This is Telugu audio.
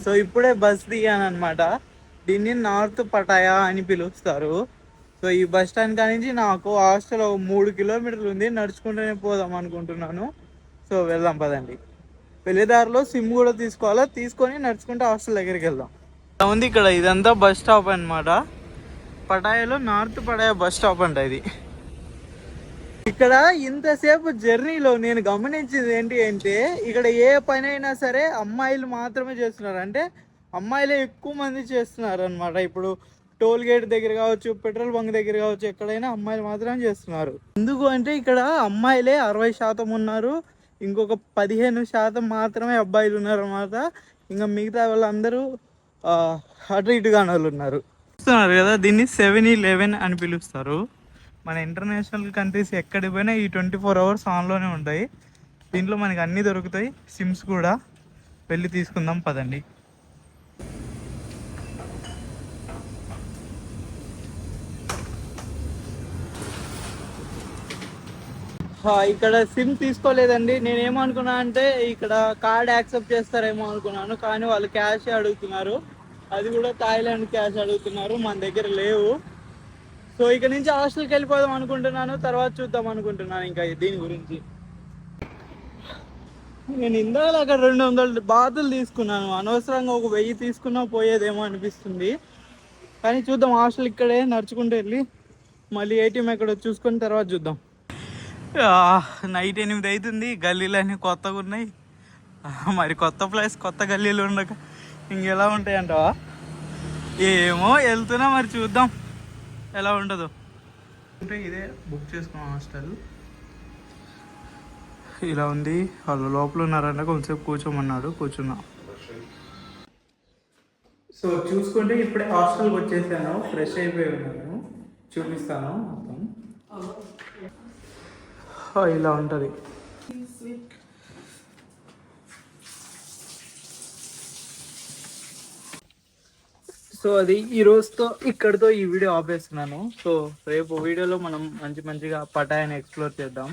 సో ఇప్పుడే బస్ దిగాను అనమాట. దీన్ని నార్త్ పటాయా అని పిలుస్తారు. సో ఈ బస్ స్టాండ్ కానించి నాకు హాస్టల్ 3 కిలోమీటర్లు ఉంది, నడుచుకుంటూనే పోదాం అనుకుంటున్నాను. సో వెళ్దాం పదండి. వెళ్ళేదారిలో సిమ్ కూడా తీసుకోవాలా, తీసుకొని నడుచుకుంటే హాస్టల్ దగ్గరికి వెళ్దాం. ఉంది ఇక్కడ, ఇదంతా బస్ స్టాప్ అనమాట. పటాయాలో నార్త్ పటాయా బస్ స్టాప్ అంట ఇది. ఇక్కడ ఇంతసేపు జర్నీలో నేను గమనించింది ఏంటి అంటే, ఇక్కడ ఏ పని అయినా సరే అమ్మాయిలు మాత్రమే చేస్తున్నారు. అంటే అమ్మాయిలే ఎక్కువ మంది చేస్తున్నారు అనమాట. ఇప్పుడు టోల్ గేట్ దగ్గర కావచ్చు, పెట్రోల్ బంక్ దగ్గర కావచ్చు, ఎక్కడైనా అమ్మాయిలు మాత్రమే చేస్తున్నారు. ఎందుకు అంటే ఇక్కడ అమ్మాయిలే 60% ఉన్నారు, ఇంకొక 15% మాత్రమే అబ్బాయిలు ఉన్నారు అనమాట. ఇంకా మిగతా వాళ్ళందరూ అటు ఇటుగానే వాళ్ళు ఉన్నారు. చూస్తున్నారు కదా, దీన్ని 7-Eleven అని పిలుస్తారు. మన ఇంటర్నేషనల్ కంట్రీస్ ఎక్కడికి పోయినా ఈ 24 hours ఆన్లోనే ఉంటాయి. దీంట్లో మనకి అన్నీ దొరుకుతాయి, సిమ్స్ కూడా. వెళ్ళి తీసుకుందాం పదండి. ఇక్కడ సిమ్ తీసుకోలేదండి. నేనేమనుకున్నా అంటే ఇక్కడ కార్డ్ యాక్సెప్ట్ చేస్తారేమో అనుకున్నాను, కానీ వాళ్ళు క్యాష్ అడుగుతున్నారు. అది కూడా థాయిలాండ్ క్యాష్ అడుగుతున్నారు, మన దగ్గర లేవు. సో ఇక్కడ నుంచి హాస్టల్కి వెళ్ళిపోదాం అనుకుంటున్నాను, తర్వాత చూద్దాం అనుకుంటున్నాను ఇంకా దీని గురించి. నేను ఇందాక అక్కడ 200 బాతులు తీసుకున్నాను, అనవసరంగా ఒక 1000 తీసుకున్నా పోయేదేమో అనిపిస్తుంది. కానీ చూద్దాం, హాస్టల్ ఇక్కడే నడుచుకుంటూ వెళ్ళి మళ్ళీ ఏటీఎం ఎక్కడ చూసుకొని తర్వాత చూద్దాం. నైట్ 8 అవుతుంది, గల్లీలన్నీ కొత్తగా ఉన్నాయి. మరి కొత్త ప్లేస్, కొత్త గల్లీలు ఉండక ఇంకెలా ఉంటాయంటావా? ఏమో వెళ్తున్నా, మరి చూద్దాం ఎలా ఉంటుందో. అంటే ఇదే బుక్ చేసుకున్నాం హాస్టల్. ఇలా ఉంది, వాళ్ళు లోపల ఉన్నారంటే కొంచెంసేపు కూర్చోమన్నాడు, కూర్చున్నా. సో చూసుకుంటే ఇప్పుడే హాస్టల్కి వచ్చేసాను, ఫ్రెష్ అయిపోయి ఉన్నాను. చూపిస్తాను మొత్తం. ఇలా ఉంటుంది. సో అది ఈ రోజుతో ఇక్కడితో ఈ వీడియో ఆపేస్తున్నాను. సో రేపు వీడియోలో మనం మంచిగా పటాయాని ఎక్స్ప్లోర్ చేద్దాం.